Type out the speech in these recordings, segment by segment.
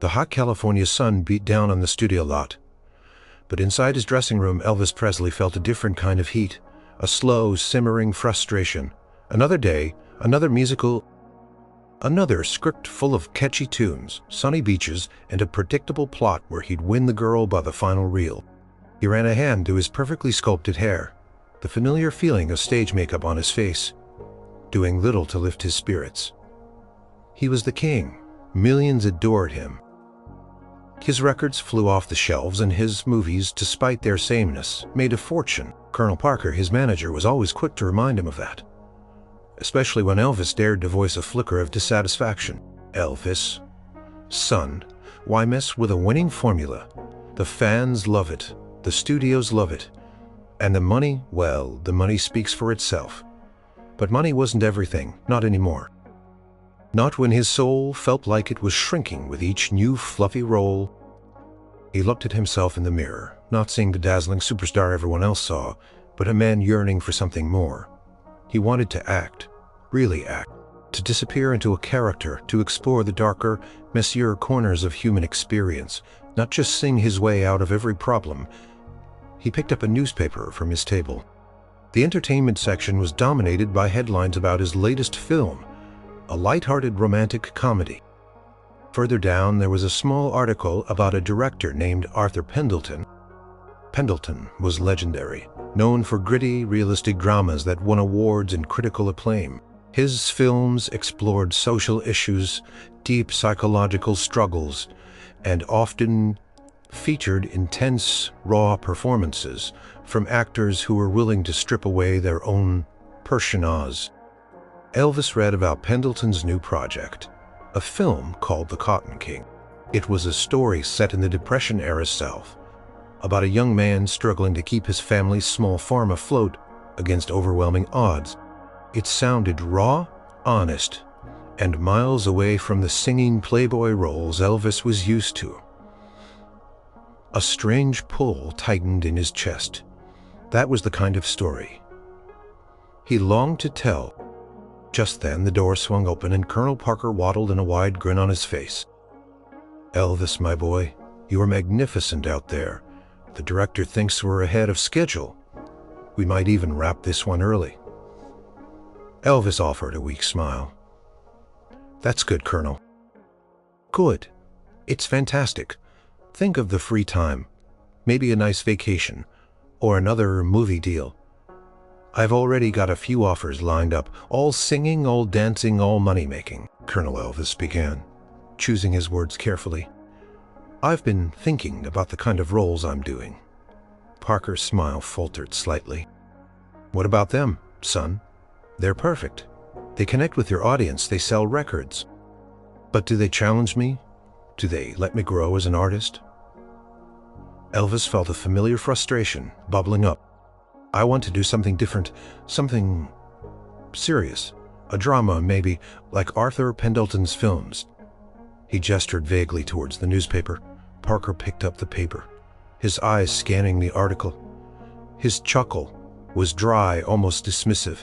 The hot California sun beat down on the studio lot. But inside his dressing room, Elvis Presley felt a different kind of heat, a slow, simmering frustration. Another day, another script full of catchy tunes, sunny beaches, and a predictable plot where he'd win the girl by the final reel. He ran a hand through his perfectly sculpted hair, the familiar feeling of stage makeup on his face, doing little to lift his spirits. He was the king. Millions adored him. His records flew off the shelves, and his movies, despite their sameness, made a fortune. Colonel Parker, his manager, was always quick to remind him of that, especially when Elvis dared to voice a flicker of dissatisfaction. "Elvis, son, why mess with a winning formula? The fans love it, the studios love it, and the money, well, the money speaks for itself." But money wasn't everything, not anymore. Not when his soul felt like it was shrinking with each new fluffy role. He looked at himself in the mirror, not seeing the dazzling superstar everyone else saw, but a man yearning for something more. He wanted to act, really act, to disappear into a character, to explore the darker, messier corners of human experience, not just sing his way out of every problem. He picked up a newspaper from his table. The entertainment section was dominated by headlines about his latest film, a light-hearted romantic comedy. Further down, there was a small article about a director named Arthur Pendelton. Pendleton was legendary, known for gritty, realistic dramas that won awards and critical acclaim. His films explored social issues, deep psychological struggles, and often featured intense, raw performances from actors who were willing to strip away their own personas. Elvis read about Pendleton's new project, a film called The Cotton King. It was a story set in the Depression-era South, about a young man struggling to keep his family's small farm afloat against overwhelming odds. It sounded raw, honest, and miles away from the singing playboy roles Elvis was used to. A strange pull tightened in his chest. That was the kind of story he longed to tell. Just then, the door swung open and Colonel Parker waddled in, a wide grin on his face. "Elvis, my boy, you are magnificent out there. The director thinks we're ahead of schedule. We might even wrap this one early." Elvis offered a weak smile. "That's good, Colonel." "Good. It's fantastic. Think of the free time. Maybe a nice vacation, or another movie deal. I've already got a few offers lined up, all singing, all dancing, all money-making," Colonel Elvis began, choosing his words carefully. "I've been thinking about the kind of roles I'm doing." Parker's smile faltered slightly. "What about them, son? They're perfect. They connect with your audience, they sell records. But do they challenge me? Do they let me grow as an artist?" Elvis felt a familiar frustration bubbling up. "I want to do something different, something serious. A drama, maybe, like Arthur Pendelton's films." He gestured vaguely towards the newspaper. Parker picked up the paper, his eyes scanning the article. His chuckle was dry, almost dismissive.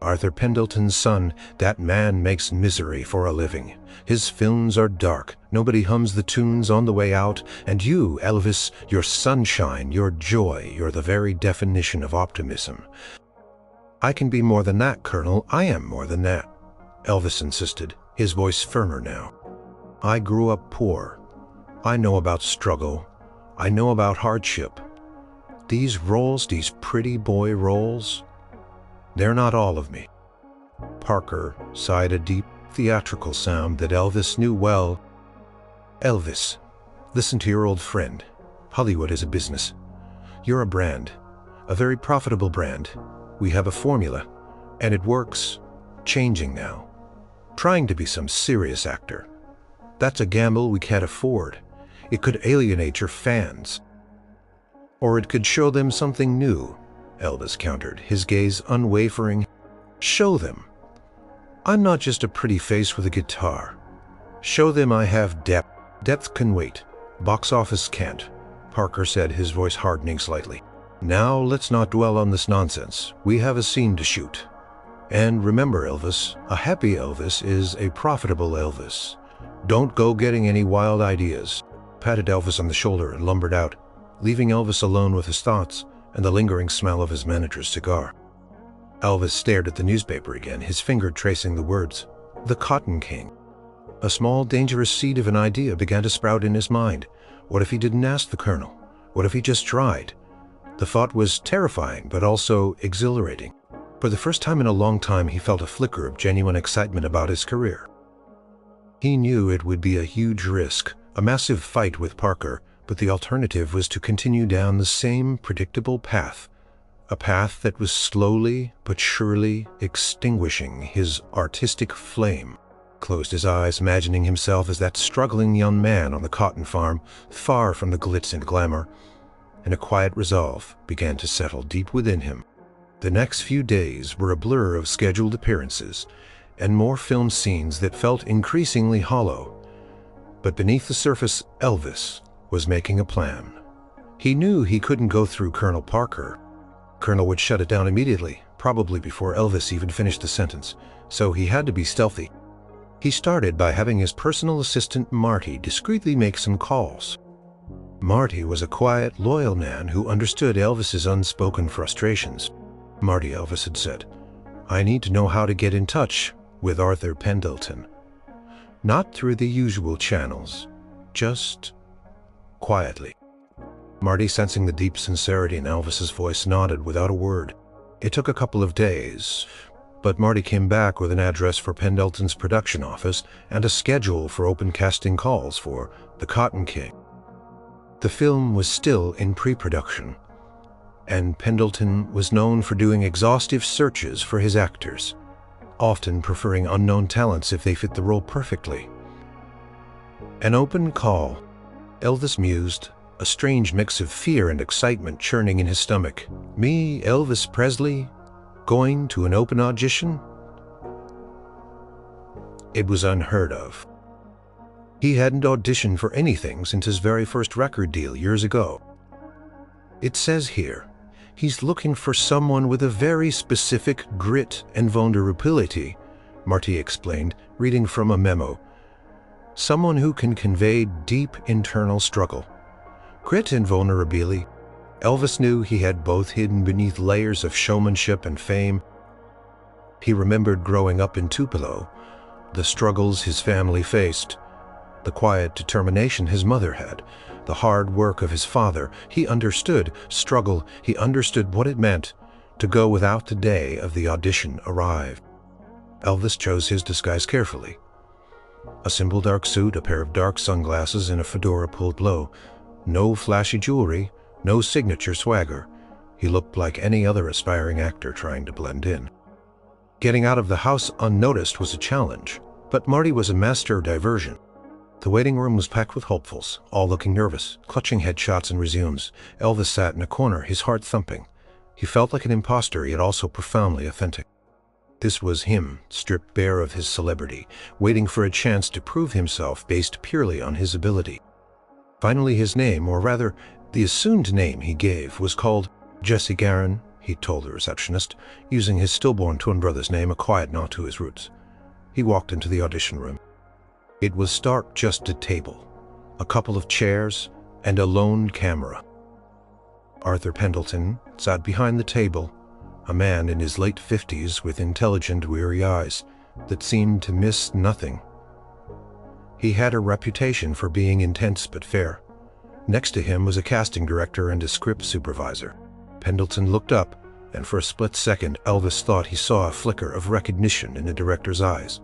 "Arthur Pendleton's son, that man makes misery for a living. His films are dark, nobody hums the tunes on the way out, and you, Elvis, you're sunshine, you're joy, you're the very definition of optimism." "I can be more than that, Colonel, I am more than that," Elvis insisted, his voice firmer now. "I grew up poor. I know about struggle. I know about hardship. These roles, these pretty boy roles, they're not all of me." Parker sighed a deep, theatrical sound that Elvis knew well. "Elvis, listen to your old friend. Hollywood is a business. You're a brand, a very profitable brand. We have a formula, and it works. Changing now. Trying to be some serious actor. That's a gamble we can't afford. It could alienate your fans. Or it could show them something new," Elvis countered, his gaze unwavering. "Show them I'm not just a pretty face with a guitar. Show them I have depth. Depth can wait. Box office can't," Parker said, his voice hardening slightly. "Now let's not dwell on this nonsense. We have a scene to shoot. And remember, Elvis, a happy Elvis is a profitable Elvis. "Don't go getting any wild ideas," patted Elvis on the shoulder and lumbered out, leaving Elvis alone with his thoughts and the lingering smell of his manager's cigar. Elvis stared at the newspaper again, his finger tracing the words, "The Cotton King." A small, dangerous seed of an idea began to sprout in his mind. What if he didn't ask the colonel? What if he just tried? The thought was terrifying, but also exhilarating. For the first time in a long time, he felt a flicker of genuine excitement about his career. He knew it would be a huge risk, a massive fight with Parker, but the alternative was to continue down the same predictable path, a path that was slowly but surely extinguishing his artistic flame. Closed his eyes, imagining himself as that struggling young man on the cotton farm, far from the glitz and glamour, and a quiet resolve began to settle deep within him. The next few days were a blur of scheduled appearances and more film scenes that felt increasingly hollow. But beneath the surface, Elvis was making a plan. He knew he couldn't go through Colonel Parker. Colonel would shut it down immediately, probably before Elvis even finished the sentence, so he had to be stealthy. He started by having his personal assistant Marty discreetly make some calls. Marty was a quiet, loyal man who understood Elvis's unspoken frustrations. "Marty," Elvis had said, "I need to know how to get in touch with Arthur Pendelton. Not through the usual channels, just quietly." Marty, sensing the deep sincerity in Elvis's voice, nodded without a word. It took a couple of days, but Marty came back with an address for Pendelton's production office and a schedule for open casting calls for The Cotton King. The film was still in pre-production, and Pendleton was known for doing exhaustive searches for his actors, often preferring unknown talents if they fit the role perfectly. An open call, Elvis mused, a strange mix of fear and excitement churning in his stomach. Me, Elvis Presley, going to an open audition? It was unheard of. He hadn't auditioned for anything since his very first record deal years ago. It says here, he's looking for someone with a very specific grit and vulnerability, Marty explained, reading from a memo. Someone who can convey deep internal struggle. Grit and vulnerability. Elvis knew he had both hidden beneath layers of showmanship and fame. He remembered growing up in Tupelo, the struggles his family faced, the quiet determination his mother had, the hard work of his father. He understood struggle. He understood what it meant to go without the day of the audition arrived. Elvis chose his disguise carefully. A simple dark suit, a pair of dark sunglasses, and a fedora pulled low. No flashy jewelry, no signature swagger. He looked like any other aspiring actor trying to blend in. Getting out of the house unnoticed was a challenge, but Marty was a master of diversion. The waiting room was packed with hopefuls, all looking nervous, clutching headshots and resumes. Elvis sat in a corner, his heart thumping. He felt like an imposter, yet also profoundly authentic. This was him, stripped bare of his celebrity, waiting for a chance to prove himself based purely on his ability. Finally, his name, or rather, the assumed name he gave, was called Jesse Garon, he told the receptionist, using his stillborn twin brother's name, a quiet nod to his roots. He walked into the audition room. It was stark, just a table, a couple of chairs, and a lone camera. Arthur Pendelton sat behind the table, a man in his late 50s with intelligent, weary eyes that seemed to miss nothing. He had a reputation for being intense but fair. Next to him was a casting director and a script supervisor. Pendleton looked up, and for a split second Elvis thought he saw a flicker of recognition in the director's eyes.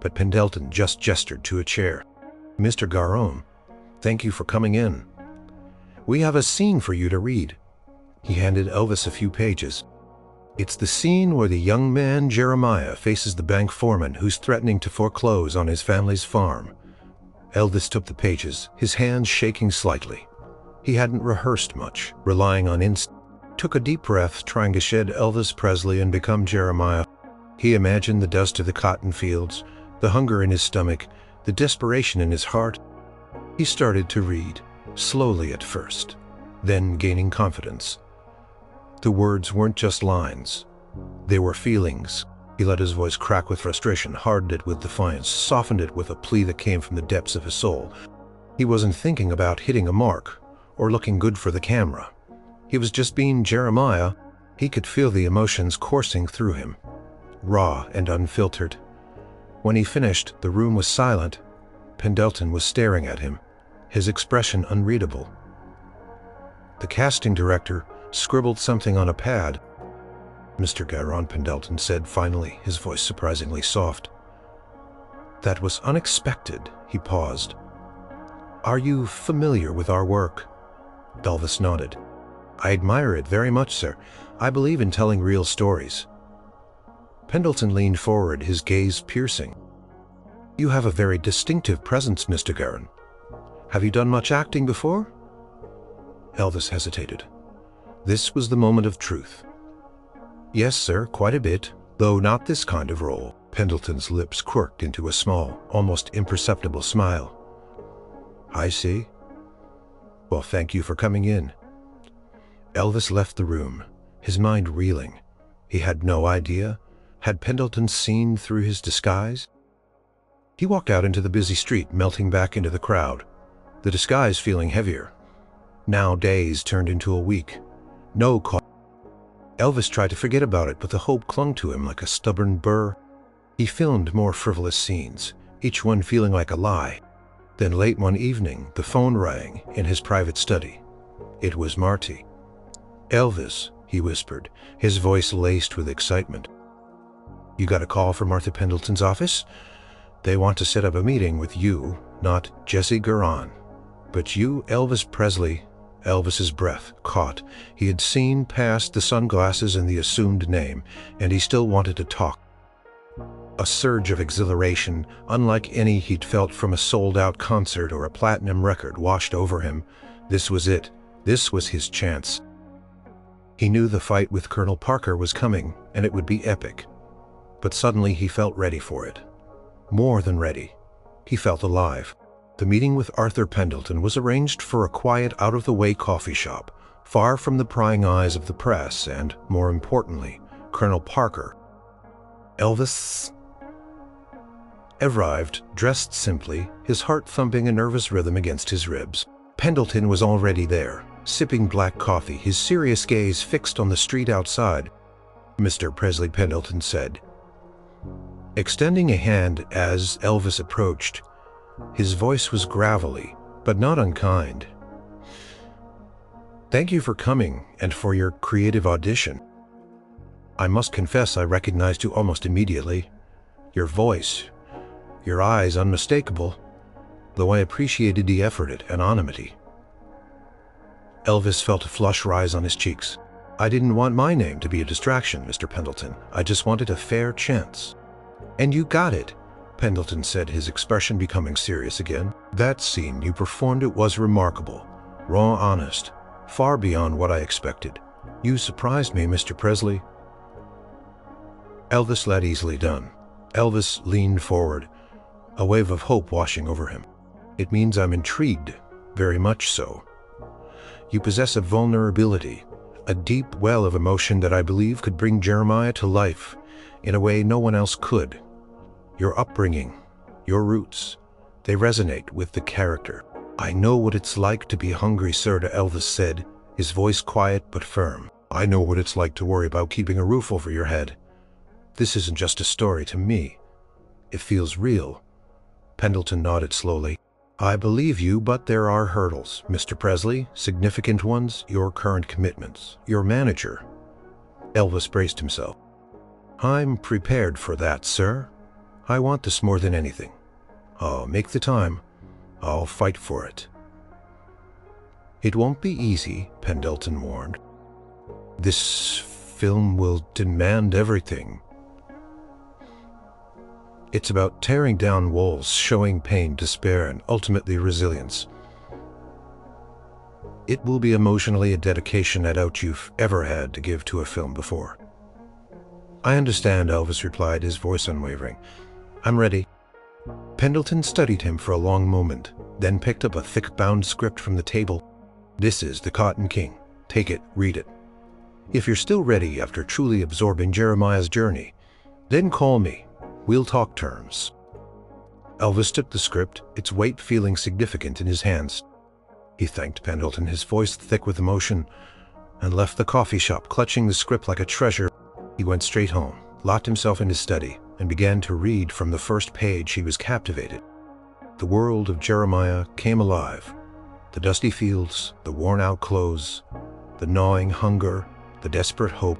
But Pendelton just gestured to a chair. "Mr. Garon, thank you for coming in. We have a scene for you to read." He handed Elvis a few pages. It's the scene where the young man Jeremiah faces the bank foreman who's threatening to foreclose on his family's farm. Elvis took the pages, his hands shaking slightly. He hadn't rehearsed much, relying on instinct. Took a deep breath, trying to shed Elvis Presley and become Jeremiah. He imagined the dust of the cotton fields, the hunger in his stomach, the desperation in his heart. He started to read, slowly at first, then gaining confidence. The words weren't just lines. They were feelings, He let his voice crack with frustration, hardened it with defiance, softened it with a plea that came from the depths of his soul. He wasn't thinking about hitting a mark or looking good for the camera. He was just being Jeremiah. He could feel the emotions coursing through him, raw and unfiltered. When he finished, the room was silent. Pendelton was staring at him, his expression unreadable. The casting director scribbled something on a pad. "Mr. Garon," Pendelton said finally, his voice surprisingly soft. "That was unexpected." He paused. "Are you familiar with our work?" Elvis nodded. "I admire it very much, sir. I believe in telling real stories." Pendelton leaned forward, his gaze piercing. "You have a very distinctive presence, Mr. Garon. Have you done much acting before?" Elvis hesitated. This was the moment of truth. "Yes, sir, quite a bit, though not this kind of role." Pendleton's lips quirked into a small, almost imperceptible smile. "I see. Well, thank you for coming in." Elvis left the room, his mind reeling. He had no idea. Had Pendleton seen through his disguise? He walked out into the busy street, melting back into the crowd, the disguise feeling heavier. Now days turned into a week. No call. Elvis tried to forget about it, but the hope clung to him like a stubborn burr. He filmed more frivolous scenes, each one feeling like a lie. Then late one evening, the phone rang in his private study. It was Marty. "Elvis," he whispered, his voice laced with excitement. "You got a call from Arthur Pendelton's office? They want to set up a meeting with you, not Jesse Garon, but you, Elvis Presley." Elvis's breath caught. He had seen past the sunglasses and the assumed name, and he still wanted to talk. A surge of exhilaration, unlike any he'd felt from a sold-out concert or a platinum record, washed over him. This was it. This was his chance. He knew the fight with Colonel Parker was coming, and it would be epic. But suddenly he felt ready for it. More than ready. He felt alive. The meeting with Arthur Pendelton was arranged for a quiet, out-of-the-way coffee shop, far from the prying eyes of the press and, more importantly, Colonel Parker. Elvis arrived, dressed simply, his heart thumping a nervous rhythm against his ribs. Pendleton was already there, sipping black coffee, his serious gaze fixed on the street outside. "Mr. Presley," Pendleton said, extending a hand as Elvis approached. His voice was gravelly, but not unkind. "Thank you for coming and for your creative audition. I must confess I recognized you almost immediately. Your voice, your eyes unmistakable, though I appreciated the effort at anonymity." Elvis felt a flush rise on his cheeks. "I didn't want my name to be a distraction, Mr. Pendleton. I just wanted a fair chance." "And you got it," Pendleton said, his expression becoming serious again. "That scene you performed, it was remarkable, raw, honest, far beyond what I expected. You surprised me, Mr. Presley." Elvis let easily done. Elvis leaned forward, a wave of hope washing over him. "It means I'm intrigued, very much so. You possess a vulnerability, a deep well of emotion that I believe could bring Jeremiah to life in a way no one else could. Your upbringing, your roots, they resonate with the character." "I know what it's like to be hungry, sir," Elvis said, his voice quiet but firm. "I know what it's like to worry about keeping a roof over your head. This isn't just a story to me. It feels real." Pendleton nodded slowly. "I believe you, but there are hurdles, Mr. Presley, significant ones, your current commitments, your manager." Elvis braced himself. "I'm prepared for that, sir. I want this more than anything. I'll make the time. I'll fight for it." "It won't be easy," Pendleton warned. "This film will demand everything. It's about tearing down walls, showing pain, despair, and ultimately resilience. It will be emotionally a dedication I doubt you've ever had to give to a film before." "I understand," Elvis replied, his voice unwavering. "I'm ready." Pendleton studied him for a long moment, then picked up a thick bound script from the table. "This is The Cotton King. Take it, read it. If you're still ready after truly absorbing Jeremiah's journey, Then call me. We'll talk terms. Elvis took the script, its weight feeling significant in his hands. He thanked Pendleton, his voice thick with emotion, and left the coffee shop clutching the script like a treasure. He went straight home, locked himself in his study, and began to read. From the first page he was captivated. The world of Jeremiah came alive. The dusty fields, the worn-out clothes, the gnawing hunger, the desperate hope.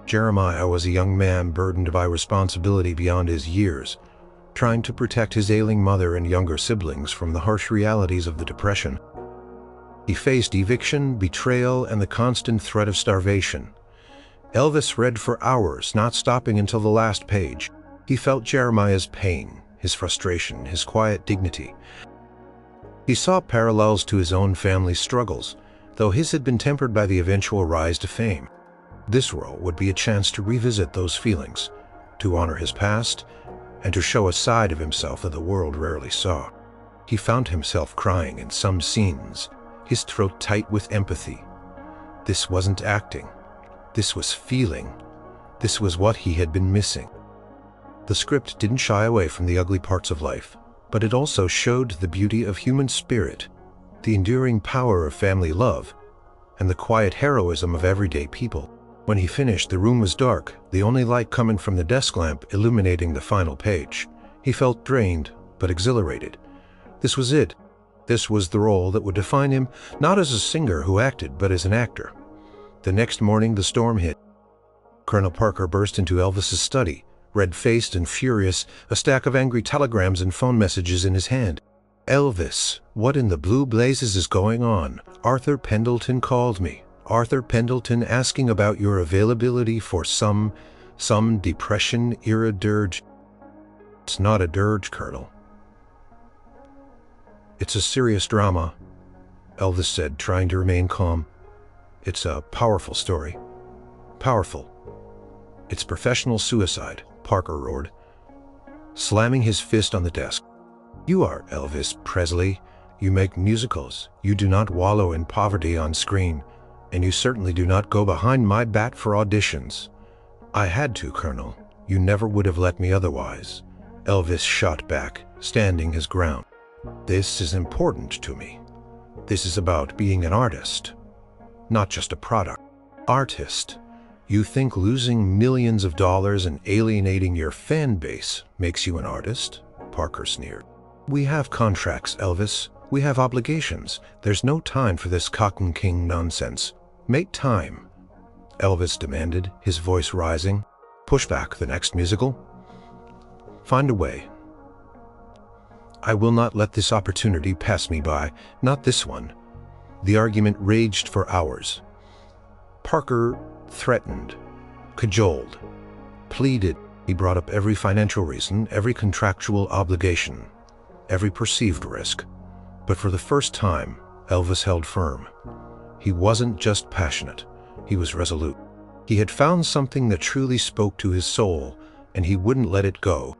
Jeremiah was a young man burdened by responsibility beyond his years, trying to protect his ailing mother and younger siblings from the harsh realities of the Depression. He faced eviction, betrayal, and the constant threat of starvation. Elvis read for hours, not stopping until the last page. He felt Jeremiah's pain, his frustration, his quiet dignity. He saw parallels to his own family's struggles, though his had been tempered by the eventual rise to fame. This role would be a chance to revisit those feelings, to honor his past, and to show a side of himself that the world rarely saw. He found himself crying in some scenes, his throat tight with empathy. This wasn't acting. This was feeling. This was what he had been missing. The script didn't shy away from the ugly parts of life, but it also showed the beauty of human spirit, the enduring power of family love, and the quiet heroism of everyday people. When he finished, the room was dark, the only light coming from the desk lamp illuminating the final page. He felt drained, but exhilarated. This was it. This was the role that would define him, not as a singer who acted, but as an actor. The next morning, the storm hit. Colonel Parker burst into Elvis's study, red-faced and furious, a stack of angry telegrams and phone messages in his hand. "Elvis, what in the blue blazes is going on? Arthur Pendelton called me. Arthur Pendelton asking about your availability for some Depression-era dirge." "It's not a dirge, Colonel. It's a serious drama," Elvis said, trying to remain calm. "It's a powerful story. Powerful. It's professional suicide," Parker roared, slamming his fist on the desk. "You are Elvis Presley. You make musicals. You do not wallow in poverty on screen. And you certainly do not go behind my back for auditions." "I had to, Colonel. You never would have let me otherwise," Elvis shot back, standing his ground. "This is important to me. This is about being an artist, not just a product." "Artist? You think losing millions of dollars and alienating your fan base makes you an artist?" Parker sneered. "We have contracts, Elvis. We have obligations. There's no time for this Cotton King nonsense. Make time," Elvis demanded, his voice rising. "Push back the next musical? Find a way. I will not let this opportunity pass me by, not this one." The argument raged for hours. Parker threatened, cajoled, pleaded. He brought up every financial reason, every contractual obligation, every perceived risk. But for the first time, Elvis held firm. He wasn't just passionate, he was resolute. He had found something that truly spoke to his soul, and he wouldn't let it go.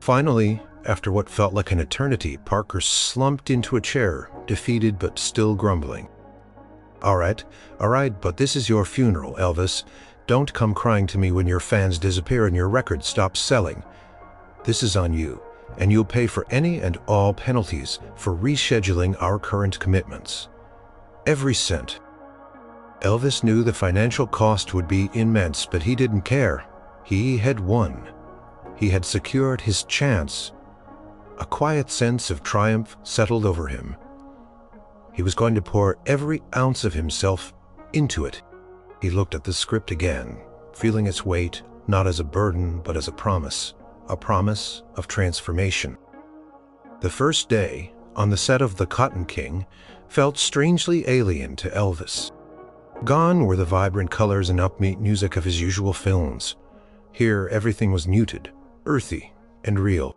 Finally, after what felt like an eternity, Parker slumped into a chair, defeated but still grumbling. All right, but this is your funeral, Elvis. Don't come crying to me when your fans disappear and your record stops selling. This is on you, and you'll pay for any and all penalties for rescheduling our current commitments. Every cent." Elvis knew the financial cost would be immense, but he didn't care. He had won. He had secured his chance. A quiet sense of triumph settled over him. He was going to pour every ounce of himself into it. He looked at the script again, feeling its weight not as a burden but as a promise of transformation. The first day, on the set of The Cotton King, felt strangely alien to Elvis. Gone were the vibrant colors and upbeat music of his usual films. Here, everything was muted, earthy, and real.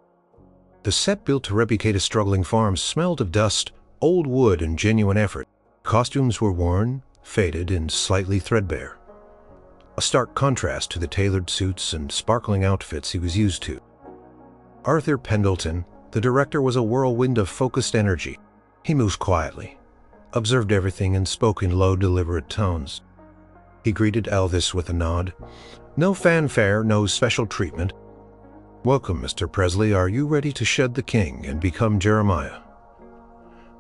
The set, built to replicate a struggling farm, smelled of dust, old wood, and genuine effort. Costumes were worn, faded, and slightly threadbare, a stark contrast to the tailored suits and sparkling outfits he was used to. Arthur Pendelton, the director, was a whirlwind of focused energy. He moved quietly, observed everything, and spoke in low, deliberate tones. He greeted Elvis with a nod, No fanfare, no special treatment. Welcome, Mr. Presley. Are you ready to shed the king and become Jeremiah?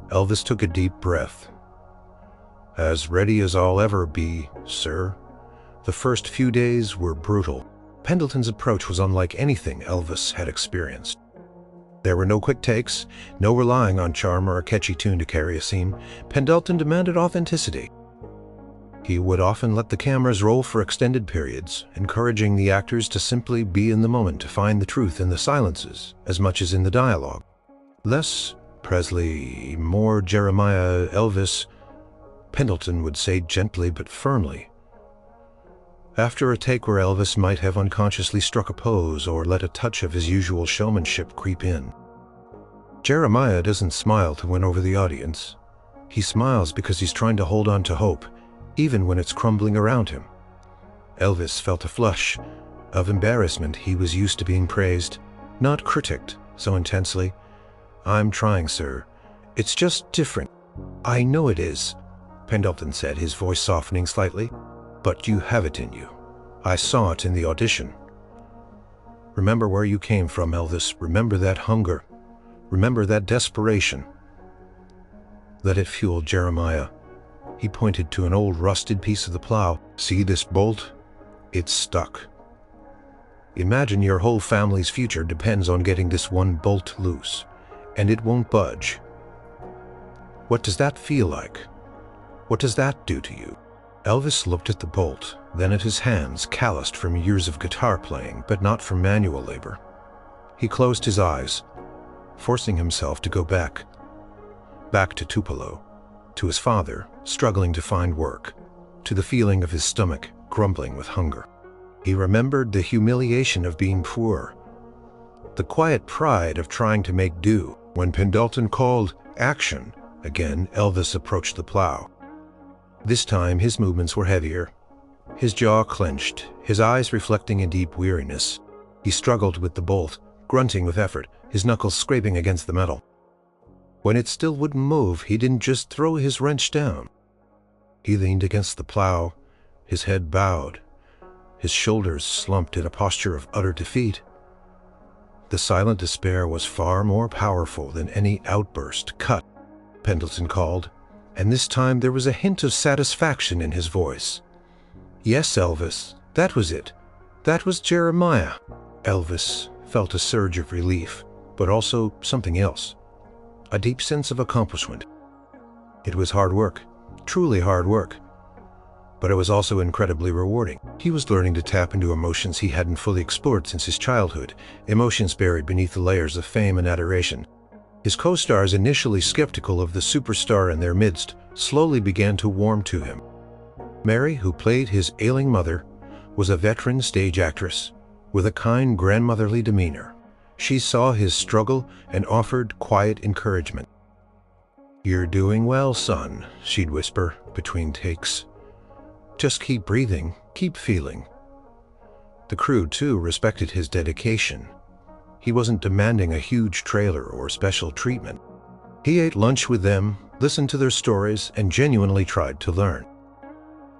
Elvis took a deep breath. As ready as I'll ever be, sir. The first few days were brutal. Pendleton's approach was unlike anything Elvis had experienced. There were no quick takes, no relying on charm or a catchy tune to carry a scene. Pendleton demanded authenticity. He would often let the cameras roll for extended periods, encouraging the actors to simply be in the moment to find the truth in the silences as much as in the dialogue. Less Presley, more Jeremiah, Elvis, Pendleton would say gently but firmly. After a take where Elvis might have unconsciously struck a pose or let a touch of his usual showmanship creep in. Jeremiah doesn't smile to win over the audience. He smiles because he's trying to hold on to hope, even when it's crumbling around him. Elvis felt a flush of embarrassment. He was used to being praised, not critiqued so intensely. I'm trying, sir. It's just different. I know it is, Pendleton said, his voice softening slightly. But you have it in you. I saw it in the audition. Remember where you came from, Elvis. Remember that hunger. Remember that desperation. Let it fuel Jeremiah. He pointed to an old rusted piece of the plow. See this bolt? It's stuck. Imagine your whole family's future depends on getting this one bolt loose, and it won't budge. What does that feel like? What does that do to you? Elvis looked at the bolt, then at his hands, calloused from years of guitar playing, but not from manual labor. He closed his eyes, forcing himself to go back to Tupelo, to his father, struggling to find work, to the feeling of his stomach grumbling with hunger. He remembered the humiliation of being poor, the quiet pride of trying to make do. When Pendleton called action, again Elvis approached the plow. This time his movements were heavier, his jaw clenched, his eyes reflecting a deep weariness. He struggled with the bolt, grunting with effort, his knuckles scraping against the metal. When it still wouldn't move, he didn't just throw his wrench down. He leaned against the plow, his head bowed, his shoulders slumped in a posture of utter defeat. The silent despair was far more powerful than any outburst. Cut, Pendleton called, and this time there was a hint of satisfaction in his voice. Yes, Elvis, that was it. That was Jeremiah. Elvis felt a surge of relief, but also something else. A deep sense of accomplishment. It was hard work, truly hard work, but it was also incredibly rewarding. He was learning to tap into emotions he hadn't fully explored since his childhood, emotions buried beneath the layers of fame and adoration. His co-stars, initially skeptical of the superstar in their midst, slowly began to warm to him. Mary, who played his ailing mother, was a veteran stage actress with a kind grandmotherly demeanor. She saw his struggle and offered quiet encouragement. You're doing well, son, she'd whisper between takes. Just keep breathing, keep feeling. The crew, too, respected his dedication. He wasn't demanding a huge trailer or special treatment. He ate lunch with them, listened to their stories, and genuinely tried to learn.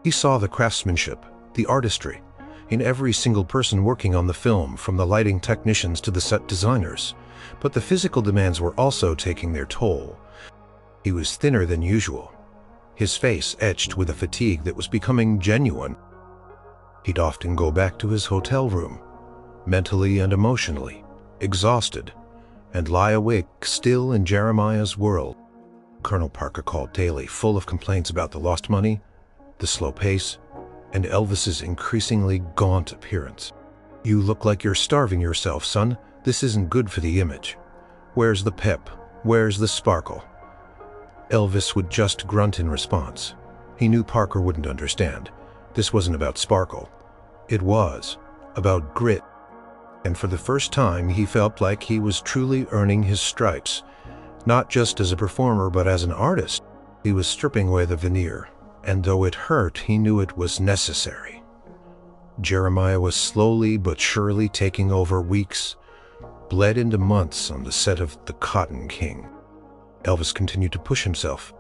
He saw the craftsmanship, the artistry, in every single person working on the film, from the lighting technicians to the set designers. But the physical demands were also taking their toll. He was thinner than usual, his face etched with a fatigue that was becoming genuine. He'd often go back to his hotel room, mentally and emotionally exhausted, and lie awake still in Jeremiah's world. Colonel Parker called daily, full of complaints about the lost money, the slow pace, and Elvis's increasingly gaunt appearance. You look like you're starving yourself, son. This isn't good for the image. Where's the pep? Where's the sparkle? Elvis would just grunt in response. He knew Parker wouldn't understand. This wasn't about sparkle. It was about grit. And for the first time, he felt like he was truly earning his stripes, not just as a performer, but as an artist. He was stripping away the veneer, and though it hurt, he knew it was necessary. Jeremiah was slowly but surely taking over. Weeks bled into months on the set of The Cotton King. Elvis continued to push himself,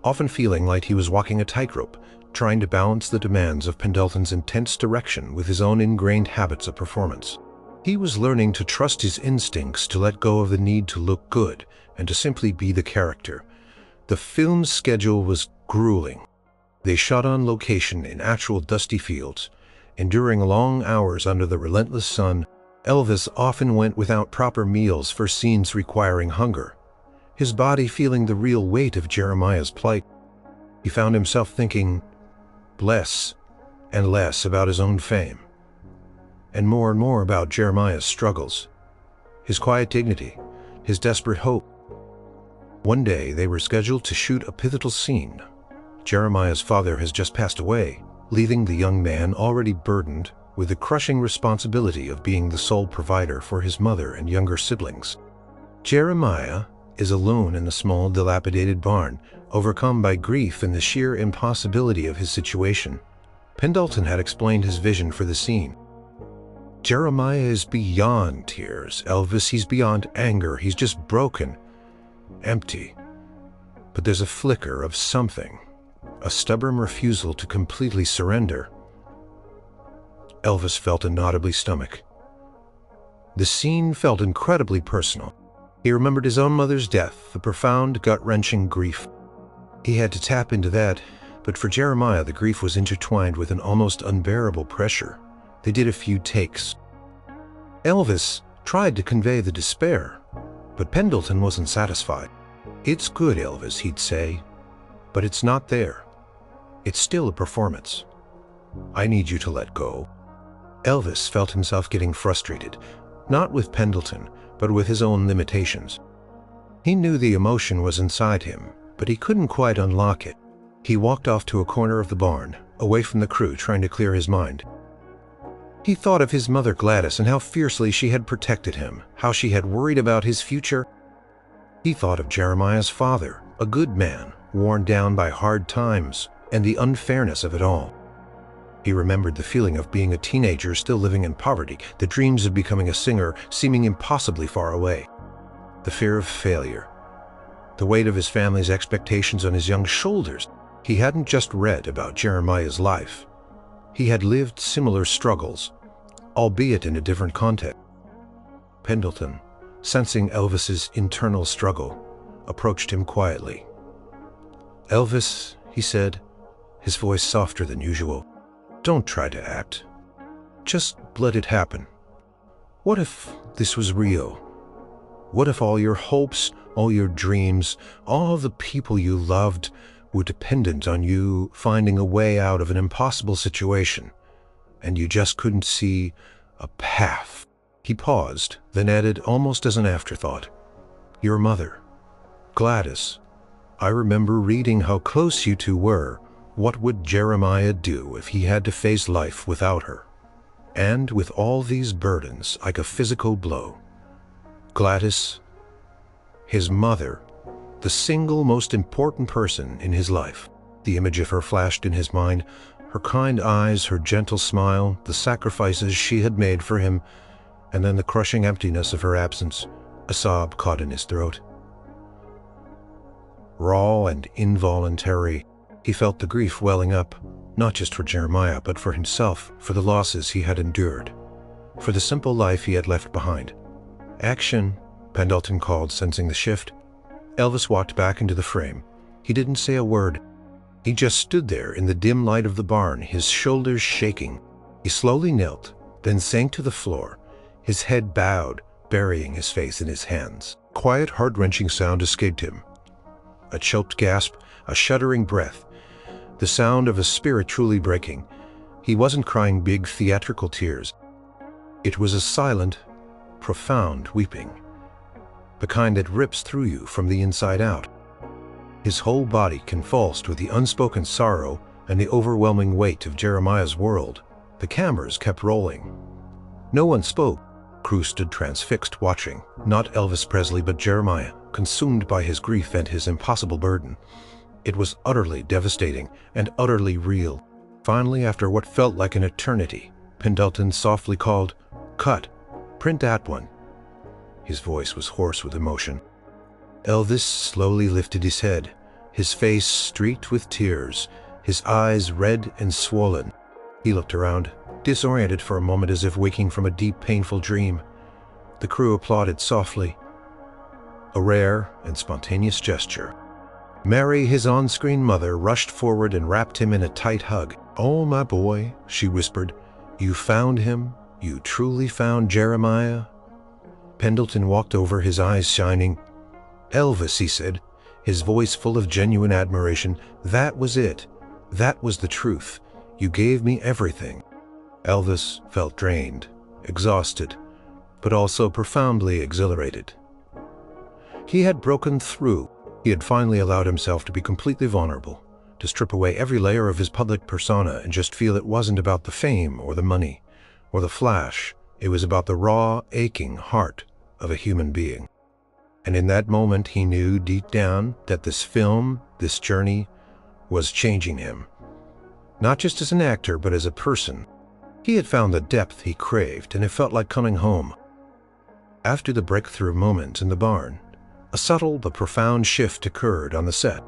often feeling like he was walking a tightrope, trying to balance the demands of Pendelton's intense direction with his own ingrained habits of performance. He was learning to trust his instincts, to let go of the need to look good, and to simply be the character. The film's schedule was grueling. They shot on location in actual dusty fields, and during long hours under the relentless sun, Elvis often went without proper meals for scenes requiring hunger, his body feeling the real weight of Jeremiah's plight. He found himself thinking less and less about his own fame, and more about Jeremiah's struggles, his quiet dignity, his desperate hope. One day they were scheduled to shoot a pivotal scene. Jeremiah's father has just passed away, leaving the young man already burdened with the crushing responsibility of being the sole provider for his mother and younger siblings. Jeremiah is alone in the small, dilapidated barn, overcome by grief and the sheer impossibility of his situation. Pendelton had explained his vision for the scene. Jeremiah is beyond tears, Elvis. He's beyond anger. He's just broken, empty. But there's a flicker of something, a stubborn refusal to completely surrender. Elvis felt an audibly stomach. The scene felt incredibly personal. He remembered his own mother's death, the profound, gut-wrenching grief. He had to tap into that, but for Jeremiah, the grief was intertwined with an almost unbearable pressure. They did a few takes. Elvis tried to convey the despair, but Pendelton wasn't satisfied. "It's good, Elvis," he'd say, "but it's not there. It's still a performance. I need you to let go." Elvis felt himself getting frustrated, not with Pendelton, but with his own limitations. He knew the emotion was inside him, but he couldn't quite unlock it. He walked off to a corner of the barn, away from the crew, trying to clear his mind. He thought of his mother Gladys and how fiercely she had protected him, how she had worried about his future. He thought of Jeremiah's father, a good man, worn down by hard times and the unfairness of it all. He remembered the feeling of being a teenager still living in poverty, the dreams of becoming a singer seeming impossibly far away, the fear of failure, the weight of his family's expectations on his young shoulders. He hadn't just read about Jeremiah's life. He had lived similar struggles, albeit in a different context. Pendelton, sensing Elvis's internal struggle, approached him quietly. "Elvis," he said, his voice softer than usual, "don't try to act. Just let it happen. What if this was real? What if all your hopes, all your dreams, all the people you loved were dependent on you finding a way out of an impossible situation, and you just couldn't see a path?" He paused, then added almost as an afterthought, "Your mother, Gladys. I remember reading how close you two were. What would Jeremiah do if he had to face life without her? And with all these burdens, like a physical blow. Gladys, his mother, the single most important person in his life." The image of her flashed in his mind, her kind eyes, her gentle smile, the sacrifices she had made for him, and then the crushing emptiness of her absence. A sob caught in his throat. Raw and involuntary, he felt the grief welling up, not just for Jeremiah, but for himself, for the losses he had endured, for the simple life he had left behind. "Action," Pendelton called, sensing the shift. Elvis walked back into the frame. He didn't say a word. He just stood there in the dim light of the barn, his shoulders shaking. He slowly knelt, then sank to the floor, his head bowed, burying his face in his hands. Quiet, heart-wrenching sound escaped him. A choked gasp, a shuddering breath, the sound of a spirit truly breaking. He wasn't crying big theatrical tears. It was a silent, profound weeping, the kind that rips through you from the inside out. His whole body convulsed with the unspoken sorrow and the overwhelming weight of Jeremiah's world. The cameras kept rolling. No one spoke. Crew stood transfixed, watching, not Elvis Presley but Jeremiah, consumed by his grief and his impossible burden. It was utterly devastating and utterly real. Finally, after what felt like an eternity, Pendelton softly called, "Cut! Print that one." His voice was hoarse with emotion. Elvis slowly lifted his head, his face streaked with tears, his eyes red and swollen. He looked around, disoriented for a moment as if waking from a deep, painful dream. The crew applauded softly, a rare and spontaneous gesture. Mary, his on-screen mother, rushed forward and wrapped him in a tight hug. "Oh, my boy," she whispered, "you found him? You truly found Jeremiah?" Pendleton walked over, his eyes shining. "Elvis," he said, his voice full of genuine admiration, "that was it. That was the truth. You gave me everything." Elvis felt drained, exhausted, but also profoundly exhilarated. He had broken through. He had finally allowed himself to be completely vulnerable, to strip away every layer of his public persona and just feel it wasn't about the fame or the money or the flash. It was about the raw, aching heart of a human being. And in that moment, he knew deep down that this film, this journey, was changing him. Not just as an actor, but as a person. He had found the depth he craved, and it felt like coming home. After the breakthrough moment in the barn, a subtle but profound shift occurred on the set.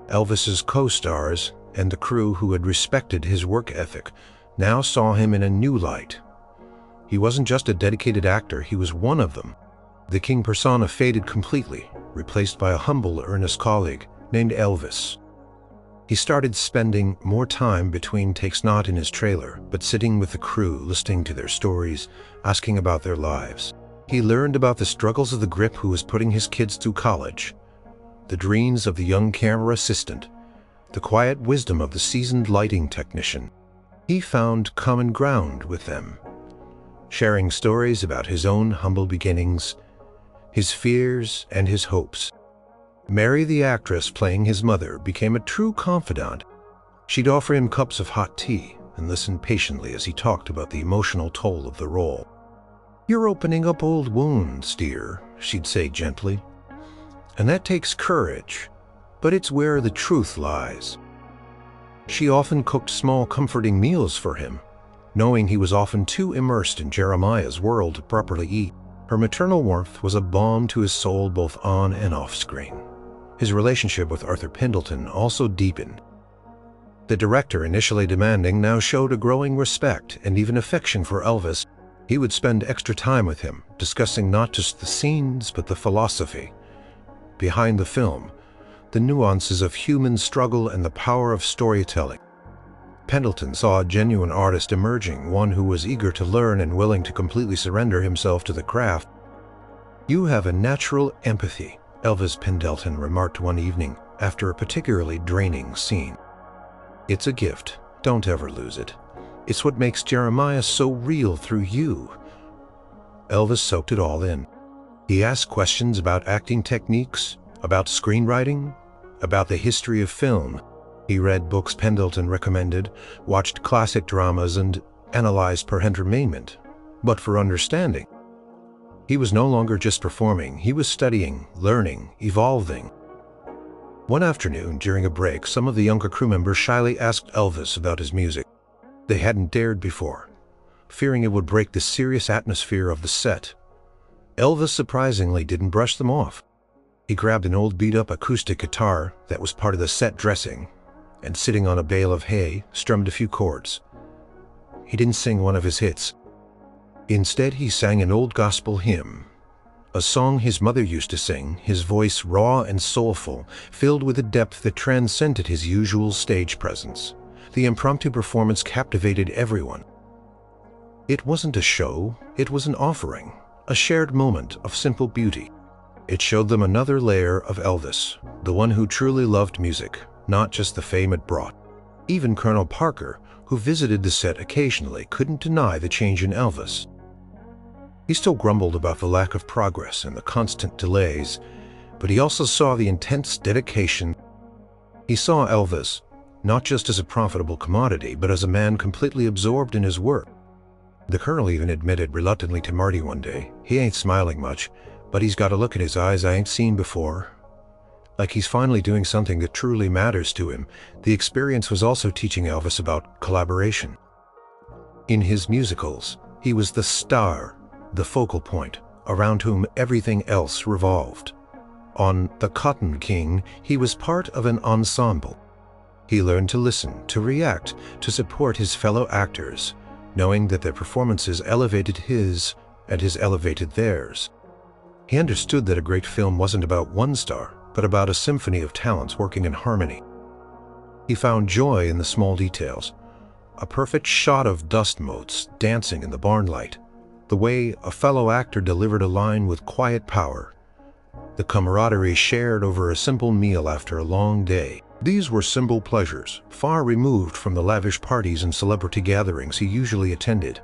Elvis's co-stars and the crew who had respected his work ethic now saw him in a new light. He wasn't just a dedicated actor, he was one of them. The king persona faded completely, replaced by a humble, earnest colleague named Elvis. He started spending more time between takes, not in his trailer, but sitting with the crew, listening to their stories, asking about their lives. He learned about the struggles of the grip who was putting his kids through college, the dreams of the young camera assistant, the quiet wisdom of the seasoned lighting technician. He found common ground with them, sharing stories about his own humble beginnings, his fears and his hopes. Mary, the actress playing his mother, became a true confidant. She'd offer him cups of hot tea and listen patiently as he talked about the emotional toll of the role. "You're opening up old wounds, dear," she'd say gently. "And that takes courage, but it's where the truth lies." She often cooked small, comforting meals for him, knowing he was often too immersed in Jeremiah's world to properly eat. Her maternal warmth was a balm to his soul both on and off screen. His relationship with Arthur Pendelton also deepened. The director, initially demanding, now showed a growing respect and even affection for Elvis. He would spend extra time with him, discussing not just the scenes, but the philosophy behind the film, the nuances of human struggle and the power of storytelling. Pendleton saw a genuine artist emerging, one who was eager to learn and willing to completely surrender himself to the craft. "You have a natural empathy," Elvis Pendelton remarked one evening after a particularly draining scene. "It's a gift. Don't ever lose it. It's what makes Jeremiah so real through you." Elvis soaked it all in. He asked questions about acting techniques, about screenwriting, about the history of film. He read books Pendleton recommended, watched classic dramas, and analyzed per entertainment, but for understanding. He was no longer just performing, he was studying, learning, evolving. One afternoon, during a break, some of the younger crew members shyly asked Elvis about his music. They hadn't dared before, fearing it would break the serious atmosphere of the set. Elvis surprisingly didn't brush them off. He grabbed an old beat-up acoustic guitar that was part of the set dressing, and sitting on a bale of hay, strummed a few chords. He didn't sing one of his hits. Instead, he sang an old gospel hymn, a song his mother used to sing, his voice raw and soulful, filled with a depth that transcended his usual stage presence. The impromptu performance captivated everyone. It wasn't a show, it was an offering, a shared moment of simple beauty. It showed them another layer of Elvis, the one who truly loved music, not just the fame it brought. Even Colonel Parker, who visited the set occasionally, couldn't deny the change in Elvis. He still grumbled about the lack of progress and the constant delays, but he also saw the intense dedication. He saw Elvis not just as a profitable commodity, but as a man completely absorbed in his work. The Colonel even admitted reluctantly to Marty one day, "He ain't smiling much, but he's got a look in his eyes I ain't seen before. Like he's finally doing something that truly matters to him." The experience was also teaching Elvis about collaboration. In his musicals, he was the star, the focal point, around whom everything else revolved. On The Cotton King, he was part of an ensemble. He learned to listen, to react, to support his fellow actors, knowing that their performances elevated his and his elevated theirs. He understood that a great film wasn't about one star, but about a symphony of talents working in harmony. He found joy in the small details. A perfect shot of dust motes dancing in the barn light, the way a fellow actor delivered a line with quiet power, the camaraderie shared over a simple meal after a long day. These were simple pleasures, far removed from the lavish parties and celebrity gatherings he usually attended,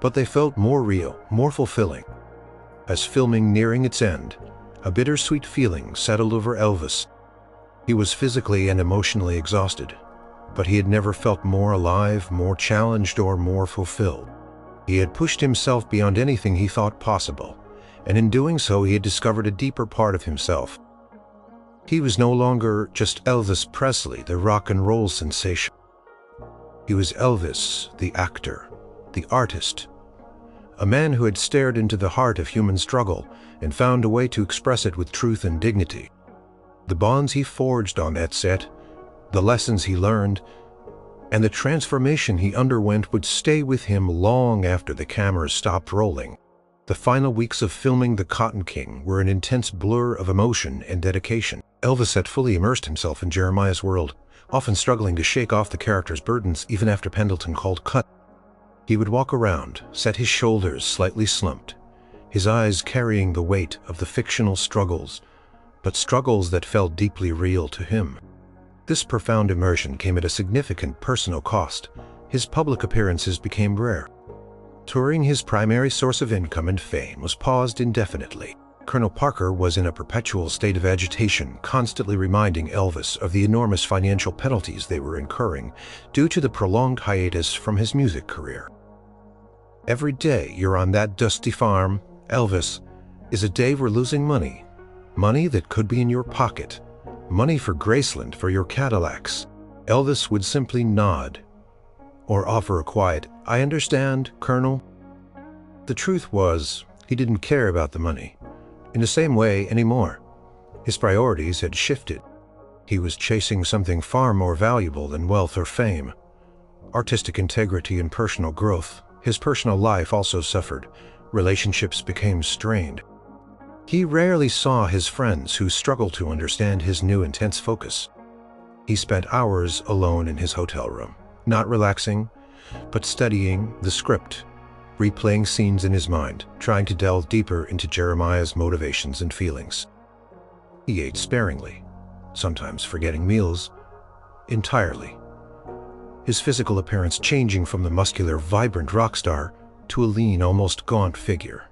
but they felt more real, more fulfilling. As filming nearing its end, a bittersweet feeling settled over Elvis. He was physically and emotionally exhausted, but he had never felt more alive, more challenged, or more fulfilled. He had pushed himself beyond anything he thought possible, and in doing so he had discovered a deeper part of himself. He was no longer just Elvis Presley, the rock and roll sensation. He was Elvis, the actor, the artist, a man who had stared into the heart of human struggle and found a way to express it with truth and dignity. The bonds he forged on that set, the lessons he learned, and the transformation he underwent would stay with him long after the cameras stopped rolling. The final weeks of filming The Cotton King were an intense blur of emotion and dedication. Elvis had fully immersed himself in Jeremiah's world, often struggling to shake off the character's burdens even after Pendleton called cut. He would walk around, set his shoulders slightly slumped, his eyes carrying the weight of the fictional struggles, but struggles that felt deeply real to him. This profound immersion came at a significant personal cost. His public appearances became rare. Touring, his primary source of income and fame, was paused indefinitely. Colonel Parker was in a perpetual state of agitation, constantly reminding Elvis of the enormous financial penalties they were incurring due to the prolonged hiatus from his music career. "Every day you're on that dusty farm, Elvis, is a day we're losing money. Money that could be in your pocket. Money for Graceland, for your Cadillacs." Elvis would simply nod, or offer a quiet, "I understand, Colonel." The truth was, he didn't care about the money in the same way anymore. His priorities had shifted. He was chasing something far more valuable than wealth or fame: artistic integrity and personal growth. His personal life also suffered. Relationships became strained. He rarely saw his friends who struggled to understand his new intense focus. He spent hours alone in his hotel room, not relaxing, but studying the script, replaying scenes in his mind, trying to delve deeper into Jeremiah's motivations and feelings. He ate sparingly, sometimes forgetting meals entirely. His physical appearance changing from the muscular, vibrant rock star to a lean, almost gaunt figure,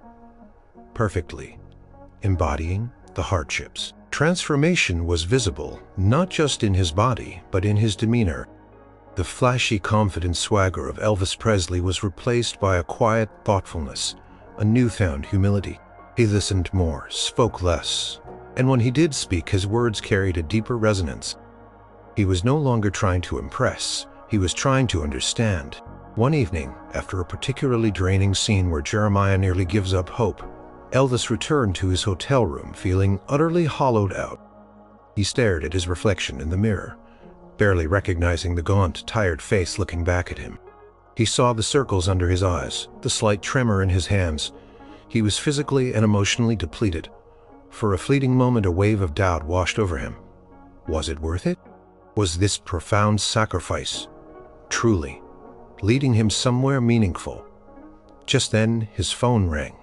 perfectly embodying the hardships. Transformation was visible, not just in his body, but in his demeanor. The flashy, confident swagger of Elvis Presley was replaced by a quiet thoughtfulness, a newfound humility. He listened more, spoke less, and when he did speak, his words carried a deeper resonance. He was no longer trying to impress, he was trying to understand. One evening, after a particularly draining scene where Jeremiah nearly gives up hope, Elvis returned to his hotel room feeling utterly hollowed out. He stared at his reflection in the mirror, barely recognizing the gaunt, tired face looking back at him. He saw the circles under his eyes, the slight tremor in his hands. He was physically and emotionally depleted. For a fleeting moment, a wave of doubt washed over him. Was it worth it? Was this profound sacrifice truly leading him somewhere meaningful? Just then, his phone rang.